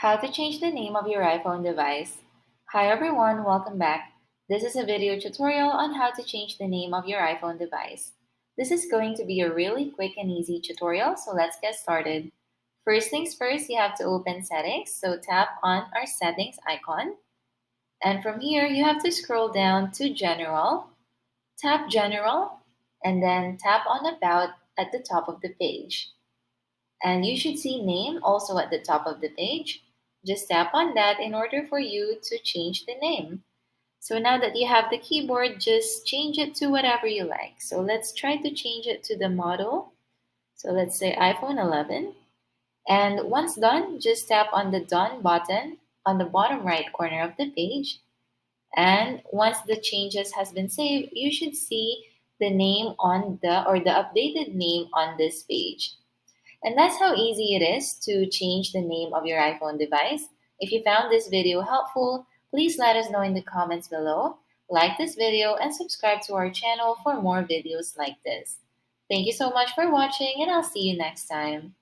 How to change the name of your iPhone device. Hi everyone, welcome back. This is a video tutorial on how to change the name of your iPhone device. This is going to be a really quick and easy tutorial, so let's get started. First things first, you have to open settings, so tap on our settings icon. And from here, you have to scroll down to general, tap general, and then tap on about at the top of the page. And you should see name also at the top of the page. Just tap on that in order for you to change the name. So now that you have the keyboard, just change it to whatever you like. So let's try to change it to the model. So let's say iPhone 11. And once done, just tap on the done button on the bottom right corner of the page. And once the changes has been saved, you should see the name on the updated name on this page. And that's how easy it is to change the name of your iPhone device. If you found this video helpful, please let us know in the comments below. Like this video and subscribe to our channel for more videos like this. Thank you so much for watching, and I'll see you next time.